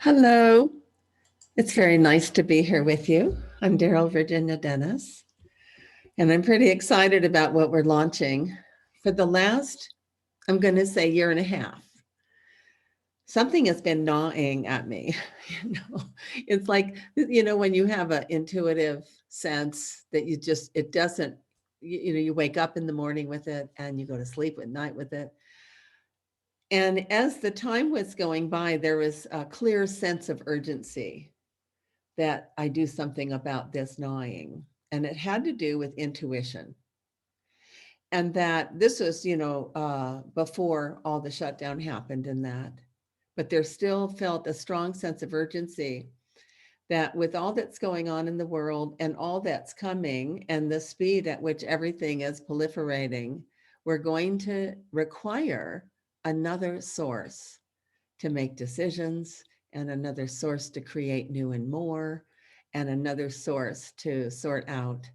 Hello. It's very nice to be here with you. I'm Daryl Virginia Dennis, and I'm pretty excited about what we're launching. For the last, I'm going to say, year and a half, something has been gnawing at me. It's like, when you have an intuitive sense that it doesn't, you wake up in the morning with it and you go to sleep at night with it. And as the time was going by, there was a clear sense of urgency that I do something about this gnawing. And it had to do with intuition. And that this was, before all the shutdown happened and that. But there still felt a strong sense of urgency that with all that's going on in the world and all that's coming and the speed at which everything is proliferating, we're going to require another source to make decisions and another source to create new and more, and another source to sort out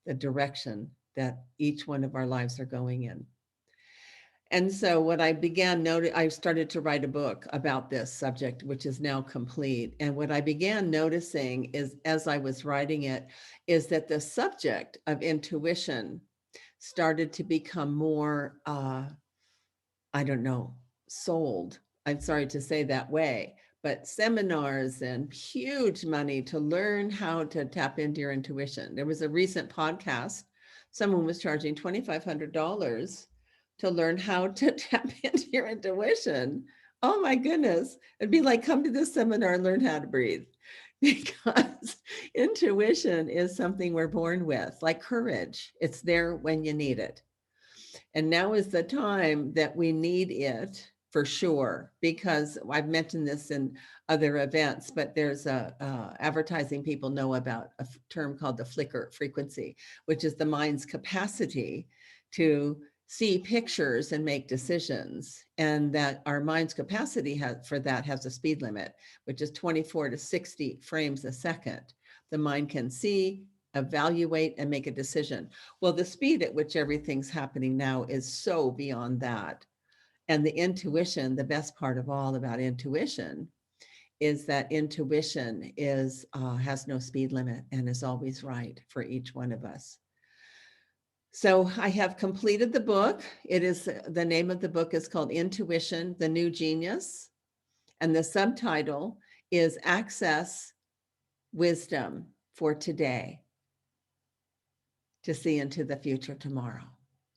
the direction that each one of our lives are going in. And so what I began noting, I started to write a book about this subject, which is now complete. And what I began noticing is, as I was writing it, is that the subject of intuition started to become more, sold. I'm sorry to say that way, but seminars and huge money to learn how to tap into your intuition. There was a recent podcast, someone was charging $2,500 to learn how to tap into your intuition. Oh my goodness. It'd be like, come to this seminar and learn how to breathe. Because intuition is something we're born with, like courage. It's there when you need it. And now is the time that we need it for sure, because I've mentioned this in other events, but there's advertising people know about a term called the flicker frequency, which is the mind's capacity to see pictures and make decisions. And that our mind's capacity for that has a speed limit, which is 24 to 60 frames a second. The mind can see, evaluate, and make a decision. Well, the speed at which everything's happening now is so beyond that. And the intuition, the best part of all about intuition is that intuition has no speed limit and is always right for each one of us. So I have completed the book. The name of the book is called Intuition, the New Genius. And the subtitle is Access Wisdom for Today to see into the future tomorrow,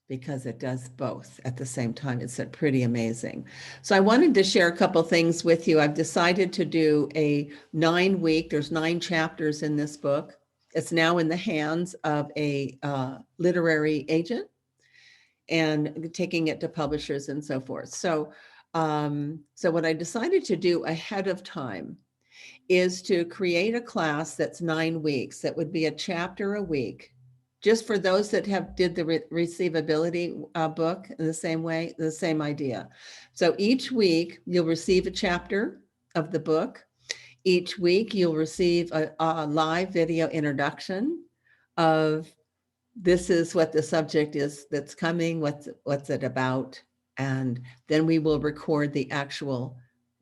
because it does both at the same time. It's pretty amazing. So I wanted to share a couple things with you. I've decided to do a 9-week, there's 9 chapters in this book. It's now in the hands of a literary agent and taking it to publishers and so forth. So what I decided to do ahead of time is to create a class that's 9 weeks. That would be a chapter a week, just for those that did the receivability book in the same way, the same idea. So each week you'll receive a chapter of the book. Each week you'll receive a live video introduction of this is what the subject is that's coming, what's it about, and then we will record the actual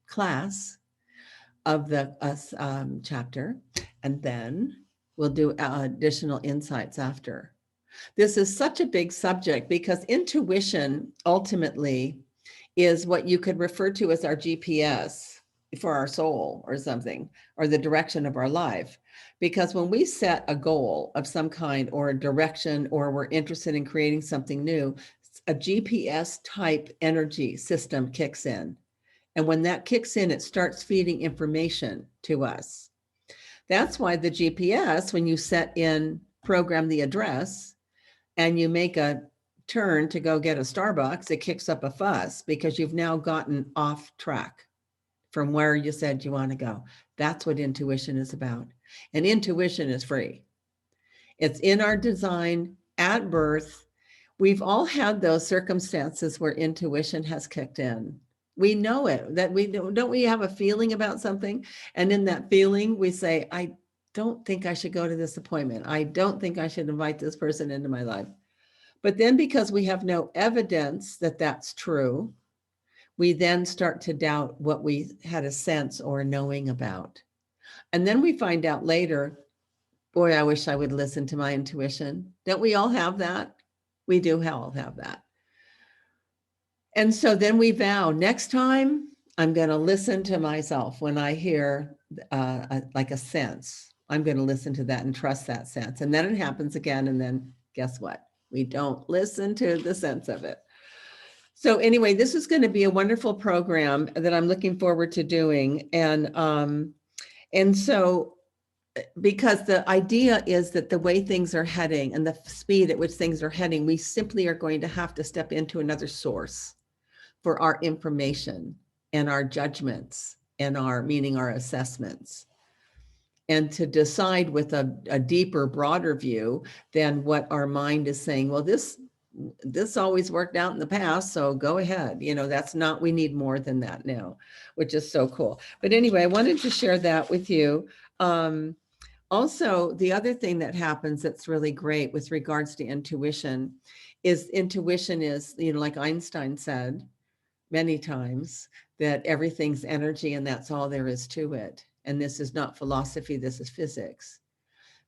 class of the chapter, and then we'll do additional insights after. This is such a big subject because intuition ultimately is what you could refer to as our GPS for our soul or something, or the direction of our life. Because when we set a goal of some kind or a direction, or we're interested in creating something new, a GPS type energy system kicks in. And when that kicks in, it starts feeding information to us. That's why the GPS, when you program the address, and you make a turn to go get a Starbucks, it kicks up a fuss because you've now gotten off track from where you said you want to go. That's what intuition is about. And intuition is free. It's in our design at birth. We've all had those circumstances where intuition has kicked in. We know it, that don't we have a feeling about something? And in that feeling, we say, I don't think I should go to this appointment. I don't think I should invite this person into my life. But then because we have no evidence that that's true, we then start to doubt what we had a sense or a knowing about. And then we find out later, boy, I wish I would listen to my intuition. Don't we all have that? We do all have that. And so then we vow, next time I'm going to listen to myself when I hear like a sense. I'm going to listen to that and trust that sense. And then it happens again. And then guess what? We don't listen to the sense of it. So anyway, this is going to be a wonderful program that I'm looking forward to doing. And so because the idea is that the way things are heading and the speed at which things are heading, we simply are going to have to step into another source for our information and our judgments and meaning our assessments, and to decide with a deeper, broader view than what our mind is saying. Well, this always worked out in the past, so go ahead. That's not, we need more than that now, which is so cool. But anyway, I wanted to share that with you. Also, the other thing that happens that's really great with regards to intuition is like Einstein said many times, that everything's energy and that's all there is to it. And this is not philosophy, this is physics.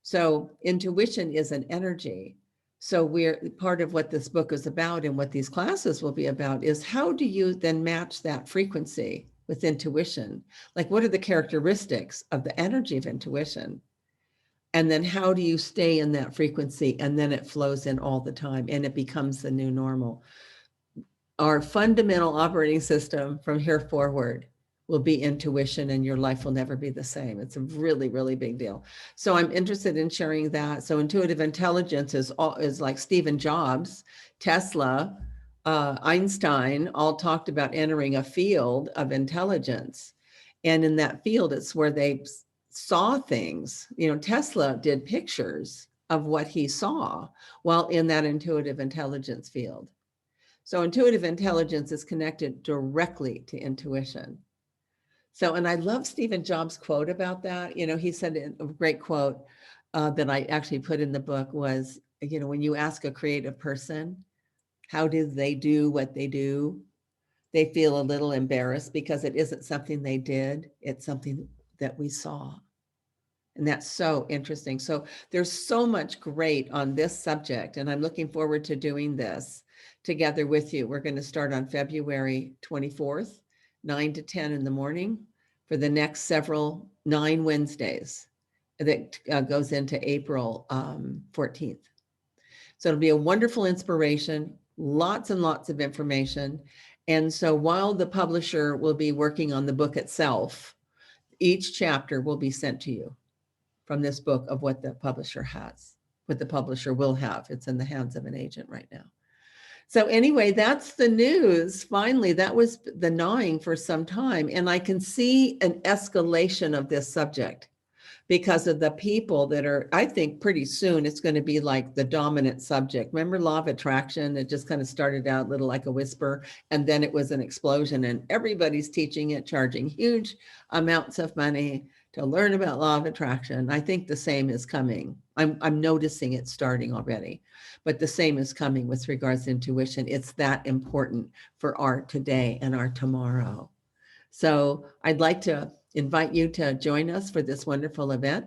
So intuition is an energy. So we're part of what this book is about and what these classes will be about is how do you then match that frequency with intuition? Like, what are the characteristics of the energy of intuition? And then how do you stay in that frequency? And then it flows in all the time and it becomes the new normal. Our fundamental operating system from here forward will be intuition, and your life will never be the same. It's a really, really big deal. So I'm interested in sharing that. So intuitive intelligence is like Stephen Jobs, Tesla, Einstein all talked about entering a field of intelligence. And in that field, it's where they saw things. Tesla did pictures of what he saw while in that intuitive intelligence field. So intuitive intelligence is connected directly to intuition. So, and I love Stephen Jobs' quote about that. He said a great quote that I actually put in the book was, when you ask a creative person, how do they do what they do? They feel a little embarrassed because it isn't something they did. It's something that we saw. And that's so interesting. So there's so much great on this subject, and I'm looking forward to doing this together with you. We're going to start on February 24th, 9 to 10 in the morning for the next 9 Wednesdays that goes into April 14th. So it'll be a wonderful inspiration, lots and lots of information. And so while the publisher will be working on the book itself, each chapter will be sent to you from this book of what the publisher has, what the publisher will have. It's in the hands of an agent right now. So anyway, that's the news. Finally, that was the gnawing for some time. And I can see an escalation of this subject because of the people that are, I think pretty soon it's going to be like the dominant subject. Remember law of attraction? It just kind of started out a little like a whisper, and then it was an explosion, and everybody's teaching it, charging huge amounts of money to learn about law of attraction. I think the same is coming. I'm noticing it starting already, but the same is coming with regards to intuition. It's that important for our today and our tomorrow. So I'd like to invite you to join us for this wonderful event.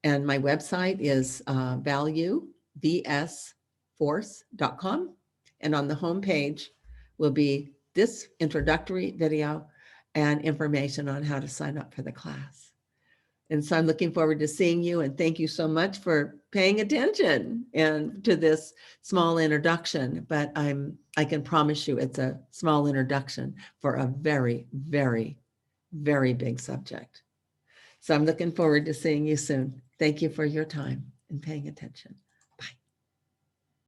And my website is valuevsforce.com. And on the homepage will be this introductory video and information on how to sign up for the class. And so I'm looking forward to seeing you, and thank you so much for paying attention and to this small introduction. But I can promise you it's a small introduction for a very, very, very big subject. So I'm looking forward to seeing you soon. Thank you for your time and paying attention.